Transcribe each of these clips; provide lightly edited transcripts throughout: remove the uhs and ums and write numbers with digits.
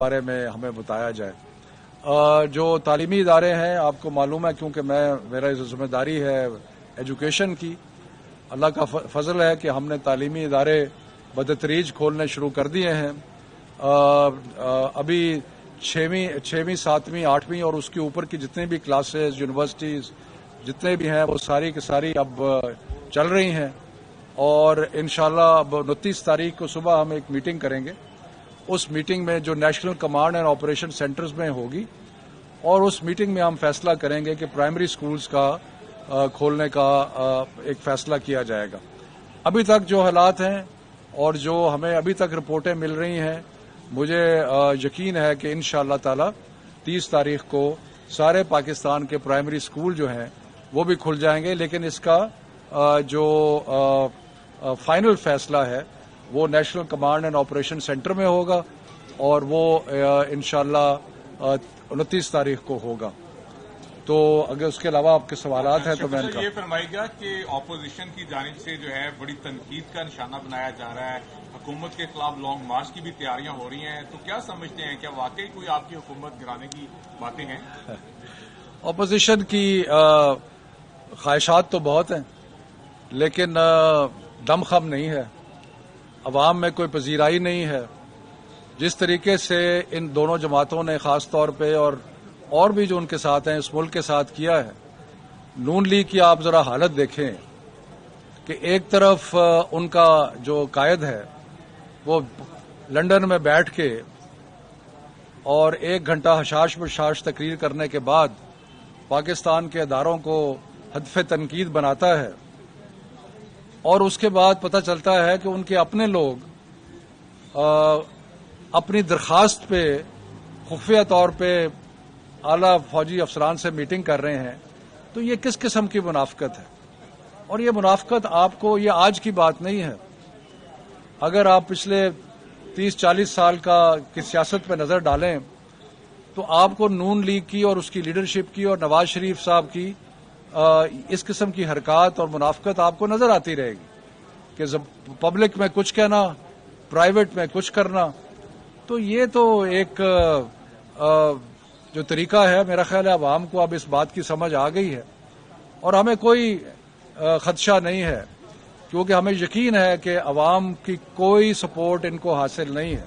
بارے میں ہمیں بتایا جائے۔ جو تعلیمی ادارے ہیں آپ کو معلوم ہے، کیونکہ میرا ذمہ داری ہے ایجوکیشن کی، اللہ کا فضل ہے کہ ہم نے تعلیمی ادارے بدتریج کھولنے شروع کر دیے ہیں۔ ابھی 6ویں 7ویں 8ویں اور اس کے اوپر کی جتنے بھی کلاسز یونیورسٹیز جتنے بھی ہیں وہ ساری کی ساری اب چل رہی ہیں، اور انشاءاللہ اب 29 تاریخ کو صبح ہم ایک میٹنگ کریں گے۔ اس میٹنگ میں جو national command and operation centres میں ہوگی، اور اس میٹنگ میں ہم فیصلہ کریں گے کہ پرائمری سکولز کا کھولنے کا ایک فیصلہ کیا جائے گا۔ ابھی تک جو حالات ہیں اور جو ہمیں ابھی تک رپورٹیں مل رہی ہیں، مجھے یقین ہے کہ انشاءاللہ تعالی 30 تاریخ کو سارے پاکستان کے پرائمری سکول جو ہیں وہ بھی کھل جائیں گے، لیکن اس کا جو فائنل فیصلہ ہے وہ national command and operation centre میں ہوگا، اور وہ انشاءاللہ 29 تاریخ کو ہوگا۔ تو اگر اس کے علاوہ آپ کے سوالات ہیں تو میں یہ فرمائے گا کہ اپوزیشن کی جانب سے جو ہے بڑی تنقید کا نشانہ بنایا جا رہا ہے، حکومت کے خلاف لانگ مارچ کی بھی تیاریاں ہو رہی ہیں، تو کیا سمجھتے ہیں، کیا واقعی کوئی آپ کی حکومت گرانے کی باتیں ہیں؟ اپوزیشن کی خواہشات تو بہت ہیں، لیکن دم خم نہیں ہے، عوام میں کوئی پذیرائی نہیں ہے۔ جس طریقے سے ان دونوں جماعتوں نے خاص طور پہ اور بھی جو ان کے ساتھ ہیں اس ملک کے ساتھ کیا ہے، نون لیگ کی آپ ذرا حالت دیکھیں کہ ایک طرف ان کا جو قائد ہے وہ لندن میں بیٹھ کے اور 1 گھنٹہ حشاش بشاش تقریر کرنے کے بعد پاکستان کے اداروں کو ہدف تنقید بناتا ہے، اور اس کے بعد پتہ چلتا ہے کہ ان کے اپنے لوگ اپنی درخواست پہ خفیہ طور پہ اعلیٰ فوجی افسران سے میٹنگ کر رہے ہیں۔ تو یہ کس قسم کی منافقت ہے؟ اور یہ منافقت آپ کو یہ آج کی بات نہیں ہے۔ اگر آپ پچھلے 30-40 سال کی سیاست پہ نظر ڈالیں تو آپ کو نون لیگ کی اور اس کی لیڈرشپ کی اور نواز شریف صاحب کی اس قسم کی حرکات اور منافقت آپ کو نظر آتی رہے گی کہ پبلک میں کچھ کہنا، پرائیویٹ میں کچھ کرنا۔ تو یہ تو ایک جو طریقہ ہے، میرا خیال ہے عوام کو اب اس بات کی سمجھ آ گئی ہے، اور ہمیں کوئی خدشہ نہیں ہے، کیونکہ ہمیں یقین ہے کہ عوام کی کوئی سپورٹ ان کو حاصل نہیں ہے۔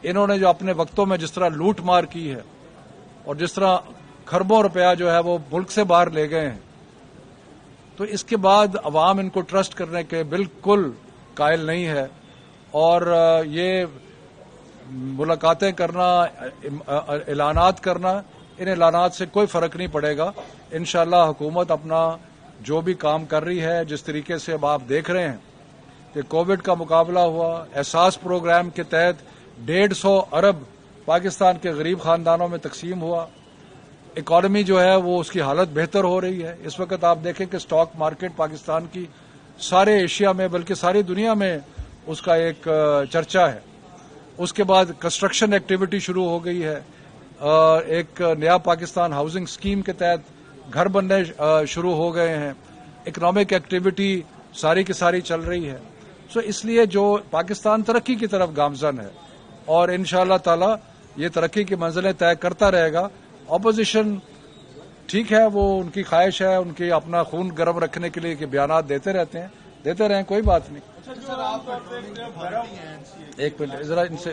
انہوں نے جو اپنے وقتوں میں جس طرح لوٹ مار کی ہے اور جس طرح کھربوں روپیہ جو ہے وہ ملک سے باہر لے گئے ہیں، تو اس کے بعد عوام ان کو ٹرسٹ کرنے کے بالکل قائل نہیں ہے۔ اور یہ ملاقاتیں کرنا، اعلانات کرنا، ان اعلانات سے کوئی فرق نہیں پڑے گا۔ انشاءاللہ حکومت اپنا جو بھی کام کر رہی ہے، جس طریقے سے اب آپ دیکھ رہے ہیں کہ کووڈ کا مقابلہ ہوا، احساس پروگرام کے تحت 150 ارب پاکستان کے غریب خاندانوں میں تقسیم ہوا، اکانومی جو ہے وہ اس کی حالت بہتر ہو رہی ہے۔ اس وقت آپ دیکھیں کہ سٹاک مارکیٹ پاکستان کی سارے ایشیا میں بلکہ ساری دنیا میں اس کا ایک چرچا ہے۔ اس کے بعد کنسٹرکشن ایکٹیویٹی شروع ہو گئی ہے، ایک نیا پاکستان ہاؤسنگ اسکیم کے تحت گھر بننے شروع ہو گئے ہیں، اکنامک ایکٹیویٹی ساری کی ساری چل رہی ہے۔ سو اس لیے جو پاکستان ترقی کی طرف گامزن ہے، اور انشاءاللہ تعالی یہ ترقی کی منزلیں طے کرتا رہے گا۔ اپوزیشن ٹھیک ہے، وہ ان کی خواہش ہے، ان کی اپنا خون گرم رکھنے کے لیے کہ بیانات دیتے رہتے ہیں، دیتے رہیں، کوئی بات نہیں۔ ایک منٹ ذرا ان سے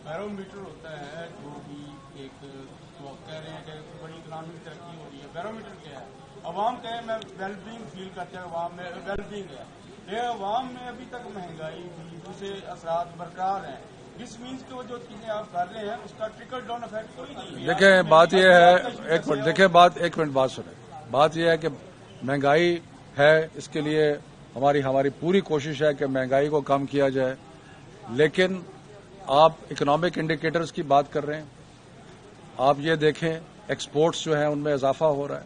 بیرو میٹر ہوتا ہے جو بھی ایک کہہ رہے ہیں کہ بڑی اکنامک ترقی ہو رہی ہے۔ بیرو میٹر کیا ہے؟ عوام کہے میں ویل بینگ فیل کرتے ہیں، عوام میں ویل بینگ ہے، یہ عوام میں ابھی تک مہنگائی بھی دوسرے اثرات برقرار ہیں۔ جس مینس کے وہ جو چیزیں آپ کر رہے ہیں اس کا ٹرکل ڈاؤن افیکٹ کوئی نہیں ہے۔ دیکھیں بات یہ ہے، ایک منٹ دیکھیں، ایک منٹ بات سنیں۔ بات یہ ہے کہ مہنگائی ہے، اس کے لیے ہماری پوری کوشش ہے کہ مہنگائی کو کم کیا جائے، لیکن آپ اکنامک انڈیکیٹرز کی بات کر رہے ہیں۔ آپ یہ دیکھیں ایکسپورٹس جو ہیں ان میں اضافہ ہو رہا ہے،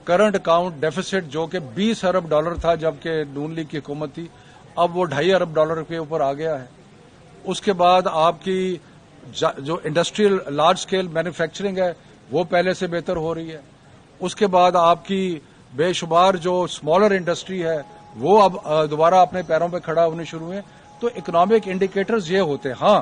کرنٹ اکاؤنٹ ڈیفیسٹ جو کہ 20 ارب ڈالر تھا جبکہ نون لیگ کی حکومت تھی، اب وہ 2.5 ارب ڈالر کے اوپر آ گیا ہے۔ اس کے بعد آپ کی جو انڈسٹریل لارج سکیل مینوفیکچرنگ ہے وہ پہلے سے بہتر ہو رہی ہے۔ اس کے بعد آپ کی بے شمار جو اسمالر انڈسٹری ہے وہ اب دوبارہ اپنے پیروں پہ کھڑا ہونے شروع ہوئے۔ تو اکنامک انڈیکیٹرز یہ ہوتے ہیں۔ ہاں